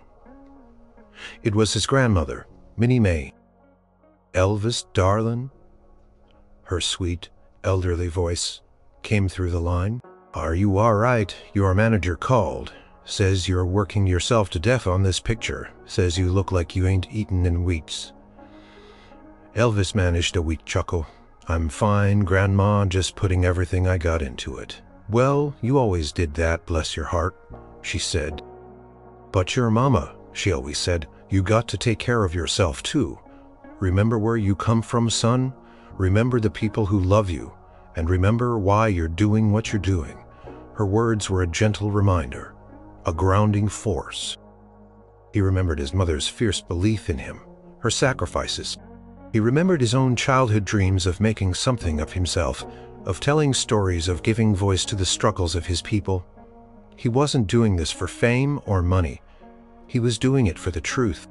It was his grandmother, Minnie May. "Elvis, darlin'?" Her sweet, elderly voice came through the line. "Are you all right? Your manager called. Says you're working yourself to death on this picture. Says you look like you ain't eaten in weeks." Elvis managed a weak chuckle. "I'm fine, Grandma, just putting everything I got into it." "Well, you always did that, bless your heart," she said. "But your mama," she always said, "you got to take care of yourself too. Remember where you come from, son. Remember the people who love you, and remember why you're doing what you're doing." Her words were a gentle reminder, a grounding force. He remembered his mother's fierce belief in him, her sacrifices, He remembered his own childhood dreams of making something of himself, of telling stories, of giving voice to the struggles of his people. He wasn't doing this for fame or money. He was doing it for the truth.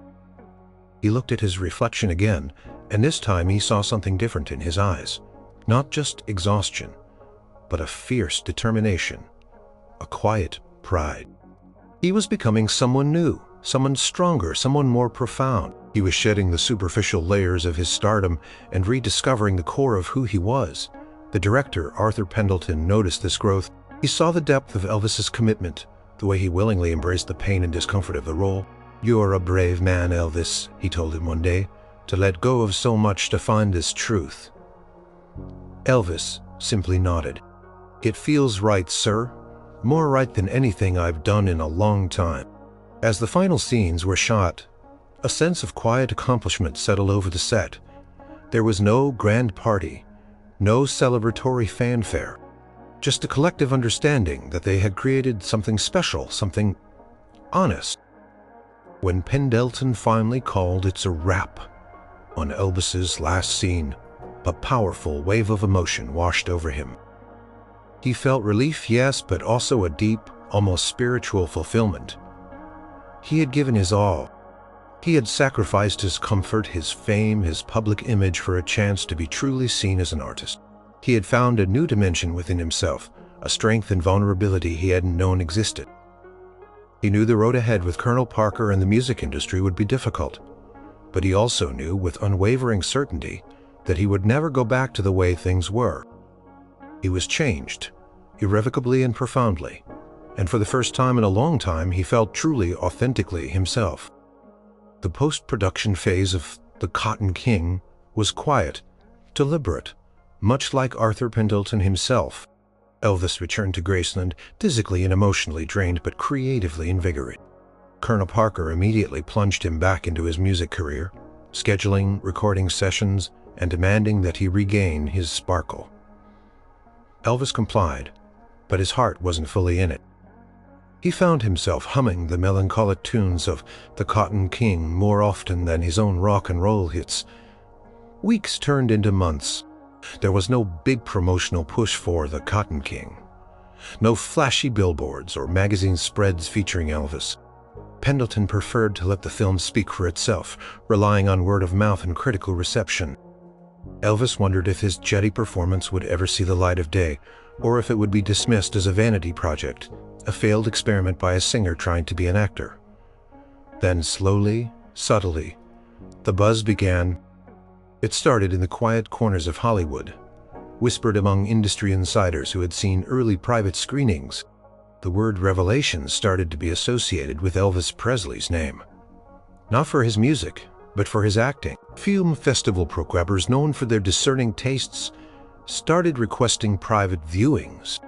He looked at his reflection again, and this time he saw something different in his eyes. Not just exhaustion, but a fierce determination, a quiet pride. He was becoming someone new, someone stronger, someone more profound. He was shedding the superficial layers of his stardom and rediscovering the core of who he was. The director, Arthur Pendelton, noticed this growth. He saw the depth of Elvis's commitment, the way he willingly embraced the pain and discomfort of the role. "You're a brave man, Elvis," he told him one day, "to let go of so much to find this truth." Elvis simply nodded. "It feels right, sir. More right than anything I've done in a long time." As the final scenes were shot, a sense of quiet accomplishment settled over the set. There was no grand party, no celebratory fanfare, just a collective understanding that they had created something special, something honest. When Pendelton finally called "It's a wrap" on Elvis's last scene, a powerful wave of emotion washed over him. He felt relief, yes, but also a deep, almost spiritual fulfillment. He had given his all. He had sacrificed his comfort, his fame, his public image for a chance to be truly seen as an artist. He had found a new dimension within himself, a strength and vulnerability he hadn't known existed. He knew the road ahead with Colonel Parker and the music industry would be difficult, but he also knew with unwavering certainty that he would never go back to the way things were. He was changed, irrevocably and profoundly, and for the first time in a long time he felt truly, authentically himself. The post-production phase of The Cotton King was quiet, deliberate, much like Arthur Pendelton himself. Elvis returned to Graceland, physically and emotionally drained but creatively invigorated. Colonel Parker immediately plunged him back into his music career, scheduling recording sessions and demanding that he regain his sparkle. Elvis complied, but his heart wasn't fully in it. He found himself humming the melancholic tunes of The Cotton King more often than his own rock and roll hits. Weeks turned into months. There was no big promotional push for The Cotton King. No flashy billboards or magazine spreads featuring Elvis. Pendelton preferred to let the film speak for itself, relying on word of mouth and critical reception. Elvis wondered if his jetty performance would ever see the light of day, or if it would be dismissed as a vanity project, a failed experiment by a singer trying to be an actor. Then slowly, subtly, the buzz began. It started in the quiet corners of Hollywood, whispered among industry insiders who had seen early private screenings. The word revelation started to be associated with Elvis Presley's name. Not for his music, but for his acting. Film festival programmers known for their discerning tastes started requesting private viewings.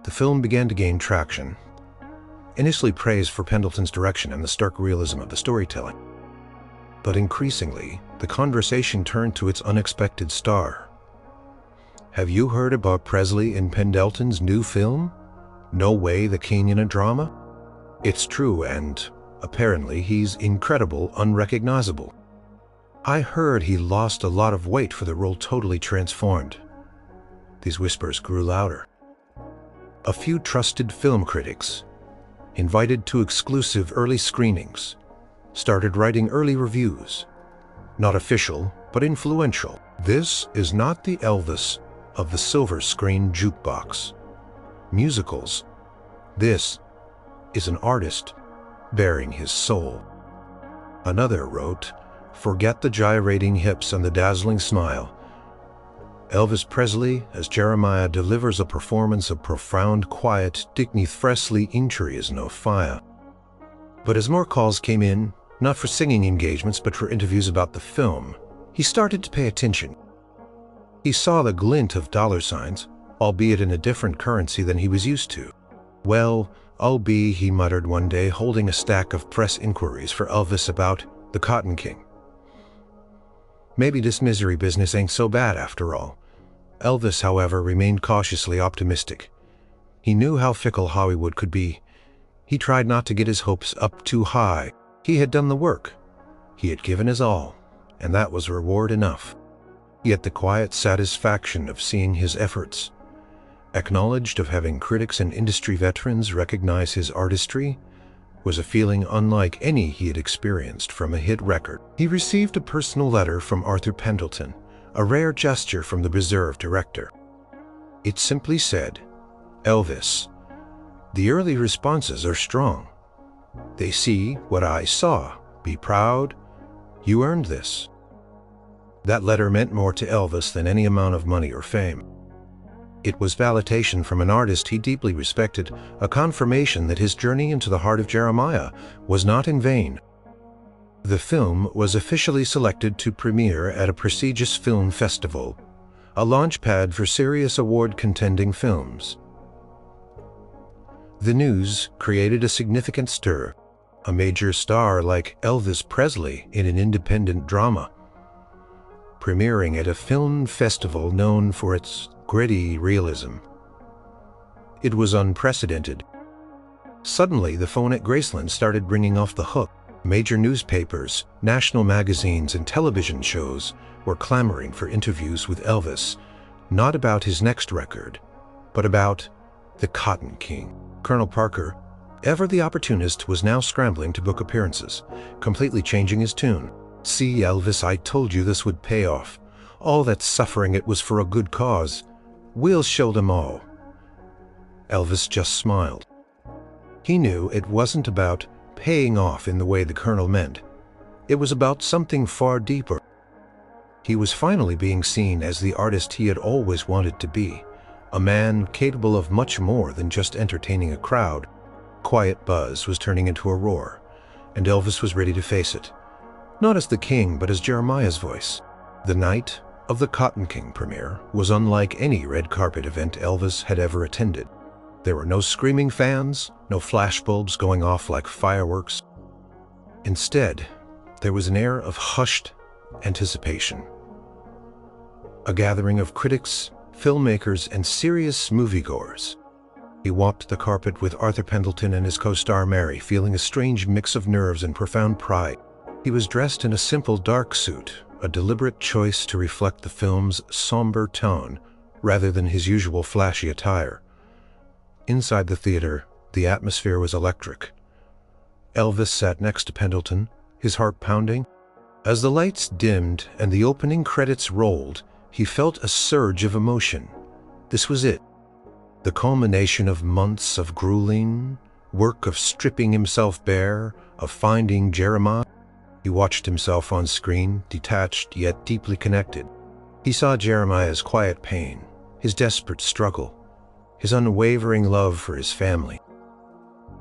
The film began to gain traction, initially praised for Pendelton's direction and the stark realism of the storytelling. But increasingly, the conversation turned to its unexpected star. "Have you heard about Presley in Pendelton's new film? No Way, the King in a Drama?" "It's true, and apparently he's incredible, unrecognizable. I heard he lost a lot of weight for the role, totally transformed." These whispers grew louder. A few trusted film critics, invited to exclusive early screenings, started writing early reviews. Not official, but influential. "This is not the Elvis of the silver screen jukebox. Musicals. This is an artist bearing his soul." Another wrote, "Forget the gyrating hips and the dazzling smile. Elvis Presley, as Jeremiah, delivers a performance of profound quiet, dignified Presley injury is no fire." But as more calls came in, not for singing engagements but for interviews about the film, he started to pay attention. He saw the glint of dollar signs, albeit in a different currency than he was used to. "Well, I'll be," he muttered one day, holding a stack of press inquiries for Elvis about The Cotton King. "Maybe this misery business ain't so bad after all." Elvis, however, remained cautiously optimistic. He knew how fickle Hollywood could be. He tried not to get his hopes up too high. He had done the work. He had given his all, and that was reward enough. Yet the quiet satisfaction of seeing his efforts acknowledged, of having critics and industry veterans recognize his artistry, was a feeling unlike any he had experienced from a hit record. He received a personal letter from Arthur Pendelton, a rare gesture from the reserved director. It simply said, "Elvis, the early responses are strong. They see what I saw. Be proud. You earned this." That letter meant more to Elvis than any amount of money or fame. It was validation from an artist he deeply respected, a confirmation that his journey into the heart of Jeremiah was not in vain. The film was officially selected to premiere at a prestigious film festival, a launchpad for serious award-contending films. The news created a significant stir, a major star like Elvis Presley in an independent drama, premiering at a film festival known for its gritty realism. It was unprecedented. Suddenly, the phone at Graceland started ringing off the hook. Major newspapers, national magazines, and television shows were clamoring for interviews with Elvis, not about his next record, but about the Cotton King. Colonel Parker, ever the opportunist, was now scrambling to book appearances, completely changing his tune. "See, Elvis, I told you this would pay off. All that suffering, it was for a good cause. We'll show them all." Elvis just smiled. He knew it wasn't about paying off in the way the Colonel meant. It was about something far deeper. He was finally being seen as the artist he had always wanted to be, a man capable of much more than just entertaining a crowd. Quiet buzz was turning into a roar, and Elvis was ready to face it. Not as the king, but as Jeremiah's voice. The night of the Cotton King premiere was unlike any red carpet event Elvis had ever attended. There were no screaming fans, no flashbulbs going off like fireworks. Instead, there was an air of hushed anticipation. A gathering of critics, filmmakers, and serious moviegoers. He walked the carpet with Arthur Pendelton and his co-star Mary, feeling a strange mix of nerves and profound pride. He was dressed in a simple dark suit, a deliberate choice to reflect the film's somber tone rather than his usual flashy attire. Inside the theater, the atmosphere was electric. Elvis sat next to Pendleton, his heart pounding. As the lights dimmed and the opening credits rolled, he felt a surge of emotion. This was it. The culmination of months of grueling work, of stripping himself bare, of finding Jeremiah. He watched himself on screen, detached yet deeply connected. He saw Jeremiah's quiet pain, his desperate struggle, his unwavering love for his family.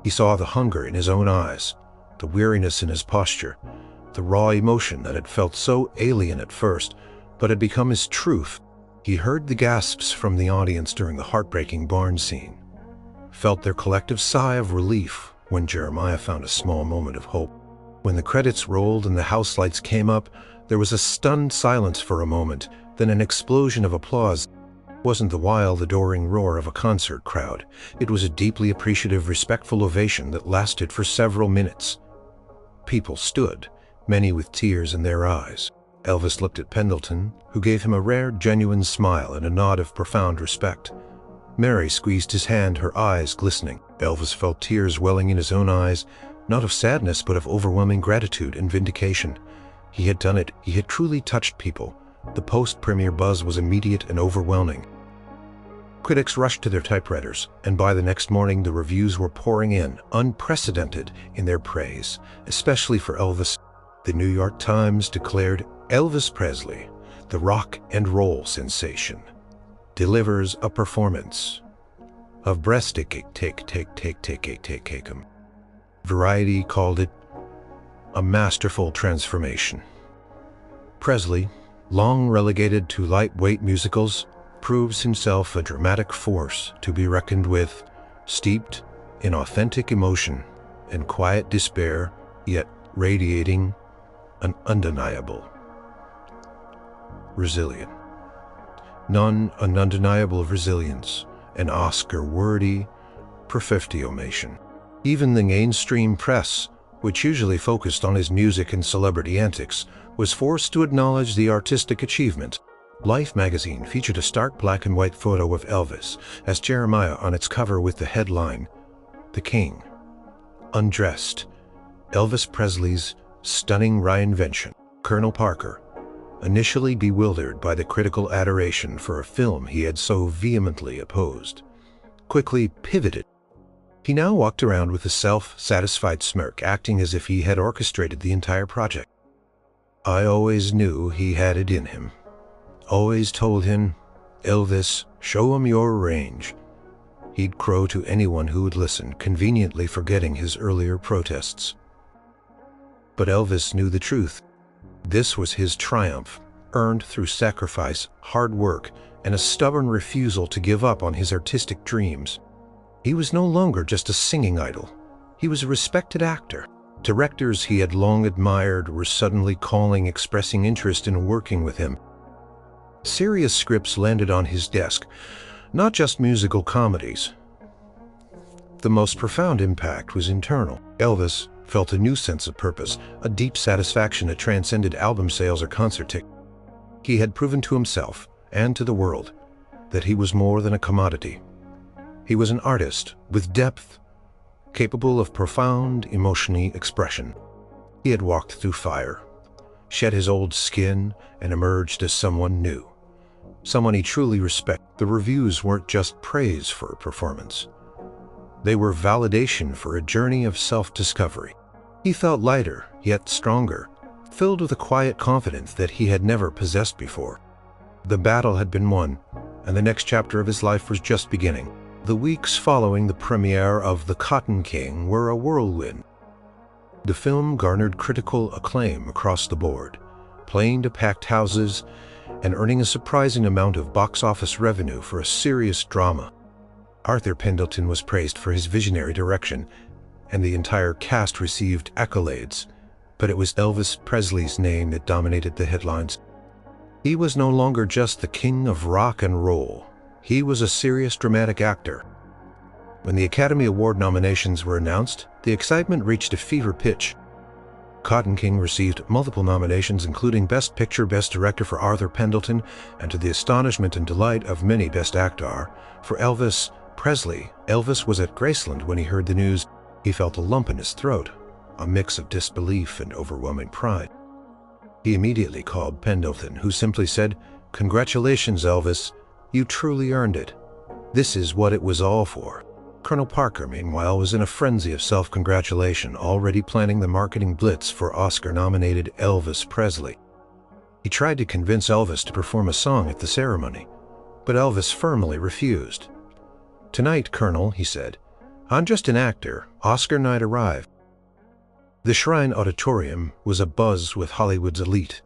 He saw the hunger in his own eyes, the weariness in his posture, the raw emotion that had felt so alien at first, but had become his truth. He heard the gasps from the audience during the heartbreaking barn scene, felt their collective sigh of relief when Jeremiah found a small moment of hope. When the credits rolled and the house lights came up, there was a stunned silence for a moment, then an explosion of applause. It wasn't the wild, adoring roar of a concert crowd. It was a deeply appreciative, respectful ovation that lasted for several minutes. People stood, many with tears in their eyes. Elvis looked at Pendleton, who gave him a rare, genuine smile and a nod of profound respect. Mary squeezed his hand, her eyes glistening. Elvis felt tears welling in his own eyes, not of sadness, but of overwhelming gratitude and vindication. He had done it. He had truly touched people. The post-premiere buzz was immediate and overwhelming. Critics rushed to their typewriters, and by the next morning the reviews were pouring in, unprecedented in their praise, especially for Elvis. The New York Times declared, "Elvis Presley, the rock and roll sensation, delivers a performance of breathtaking. Variety called it a masterful transformation." Presley, long relegated to lightweight musicals, proves himself a dramatic force to be reckoned with, steeped in authentic emotion and quiet despair, yet radiating an undeniable resilience. An undeniable resilience, an Oscar-worthy perfectionation. Even the mainstream press, which usually focused on his music and celebrity antics, was forced to acknowledge the artistic achievement. Life magazine featured a stark black and white photo of Elvis as Jeremiah on its cover with the headline, "The King, Undressed, Elvis Presley's Stunning Reinvention." Colonel Parker, initially bewildered by the critical adoration for a film he had so vehemently opposed, quickly pivoted. He now walked around with a self-satisfied smirk, acting as if he had orchestrated the entire project. "I always knew he had it in him. Always told him, 'Elvis, show him your range.'" He'd crow to anyone who would listen, conveniently forgetting his earlier protests. But Elvis knew the truth. This was his triumph, earned through sacrifice, hard work, and a stubborn refusal to give up on his artistic dreams. He was no longer just a singing idol. He was a respected actor. Directors he had long admired were suddenly calling, expressing interest in working with him. Serious scripts landed on his desk, not just musical comedies. The most profound impact was internal. Elvis felt a new sense of purpose, a deep satisfaction that transcended album sales or concert tickets. He had proven to himself and to the world that he was more than a commodity. He was an artist with depth, capable of profound emotional expression. He had walked through fire, shed his old skin, and emerged as someone new, someone he truly respected. The reviews weren't just praise for a performance. They were validation for a journey of self-discovery. He felt lighter, yet stronger, filled with a quiet confidence that he had never possessed before. The battle had been won, and the next chapter of his life was just beginning. The weeks following the premiere of The Cotton King were a whirlwind. The film garnered critical acclaim across the board, playing to packed houses and earning a surprising amount of box office revenue for a serious drama. Arthur Pendelton was praised for his visionary direction, and the entire cast received accolades, but it was Elvis Presley's name that dominated the headlines. He was no longer just the king of rock and roll. He was a serious dramatic actor. When the Academy Award nominations were announced, the excitement reached a fever pitch. Cotton King received multiple nominations, including Best Picture, Best Director for Arthur Pendelton, and to the astonishment and delight of many, Best Actor for Elvis Presley. Elvis was at Graceland when he heard the news. He felt a lump in his throat, a mix of disbelief and overwhelming pride. He immediately called Pendleton, who simply said, "Congratulations, Elvis. You truly earned it. This is what it was all for." Colonel Parker, meanwhile, was in a frenzy of self-congratulation, already planning the marketing blitz for Oscar-nominated Elvis Presley. He tried to convince Elvis to perform a song at the ceremony, but Elvis firmly refused. "Tonight, Colonel," he said, "I'm just an actor. Oscar night arrived." The Shrine Auditorium was abuzz with Hollywood's elite,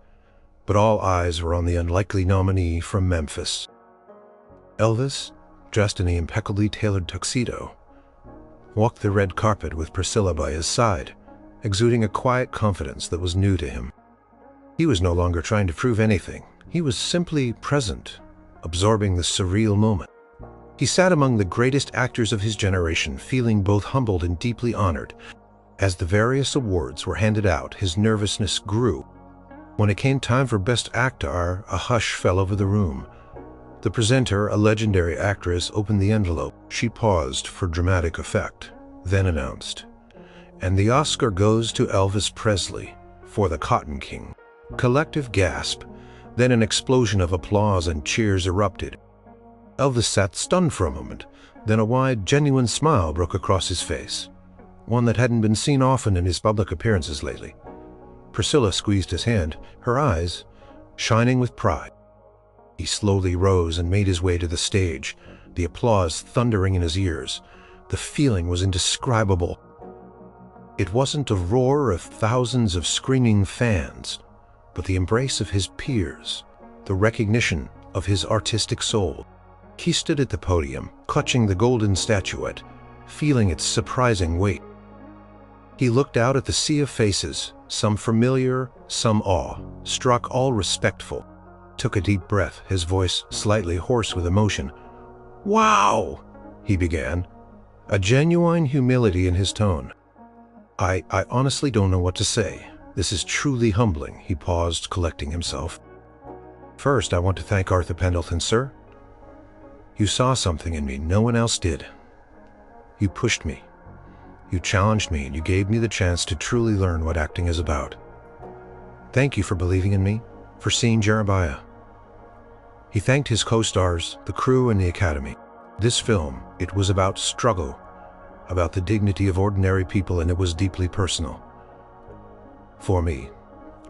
but all eyes were on the unlikely nominee from Memphis. Elvis, dressed in the impeccably tailored tuxedo, walked the red carpet with Priscilla by his side, exuding a quiet confidence that was new to him. He was no longer trying to prove anything. He was simply present, absorbing the surreal moment. He sat among the greatest actors of his generation, feeling both humbled and deeply honored. As the various awards were handed out, his nervousness grew. When it came time for Best Actor, a hush fell over the room. The presenter, a legendary actress, opened the envelope. She paused for dramatic effect, then announced, "And the Oscar goes to Elvis Presley for The Cotton King." Collective gasp, then an explosion of applause and cheers erupted. Elvis sat stunned for a moment, then a wide, genuine smile broke across his face, one that hadn't been seen often in his public appearances lately. Priscilla squeezed his hand, her eyes shining with pride. He slowly rose and made his way to the stage, the applause thundering in his ears. The feeling was indescribable. It wasn't a roar of thousands of screaming fans, but the embrace of his peers, the recognition of his artistic soul. He stood at the podium, clutching the golden statuette, feeling its surprising weight. He looked out at the sea of faces, some familiar, some awe-struck, all respectful. Took a deep breath, his voice slightly hoarse with emotion. "Wow!" he began, a genuine humility in his tone. I honestly don't know what to say. This is truly humbling." He paused, collecting himself. "First, I want to thank Arthur Pendelton, sir. You saw something in me no one else did. You pushed me. You challenged me, and you gave me the chance to truly learn what acting is about. Thank you for believing in me, for seeing Jeremiah." He thanked his co-stars, the crew, and the Academy. This film, it was about struggle, about the dignity of ordinary people, and it was deeply personal. For me,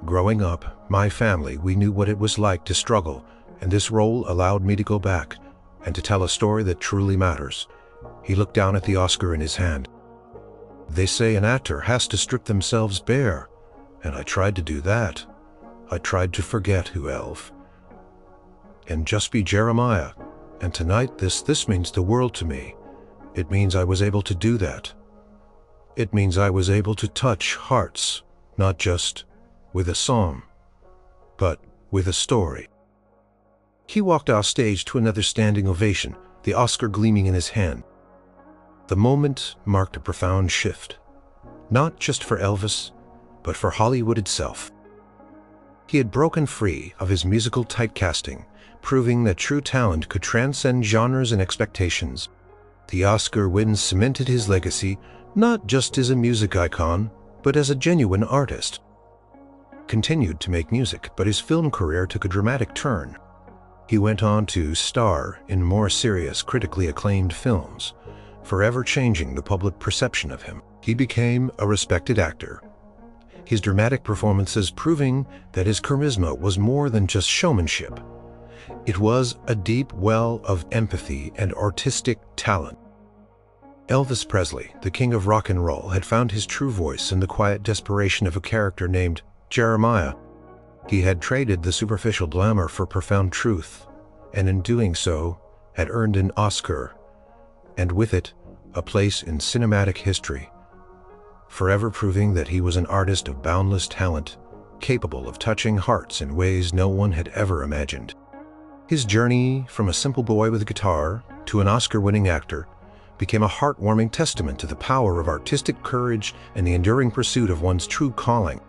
growing up, my family, we knew what it was like to struggle, and this role allowed me to go back and to tell a story that truly matters. He looked down at the Oscar in his hand. "They say an actor has to strip themselves bare, and I tried to do that. I tried to forget who Elf and just be Jeremiah. And tonight this means the world to me. It means I was able to do that. It means I was able to touch hearts, not just with a song, but with a story." He walked off stage to another standing ovation, the Oscar gleaming in his hand. The moment marked a profound shift, not just for Elvis, but for Hollywood itself. He had broken free of his musical typecasting, proving that true talent could transcend genres and expectations. The Oscar win cemented his legacy, not just as a music icon, but as a genuine artist. Continued to make music, but his film career took a dramatic turn. He went on to star in more serious, critically acclaimed films, forever changing the public perception of him. He became a respected actor, his dramatic performances proving that his charisma was more than just showmanship. It was a deep well of empathy and artistic talent. Elvis Presley, the king of rock and roll, had found his true voice in the quiet desperation of a character named Jeremiah. He had traded the superficial glamour for profound truth, and in doing so, had earned an Oscar, and with it, a place in cinematic history, forever proving that he was an artist of boundless talent, capable of touching hearts in ways no one had ever imagined. His journey from a simple boy with a guitar to an Oscar-winning actor became a heartwarming testament to the power of artistic courage and the enduring pursuit of one's true calling.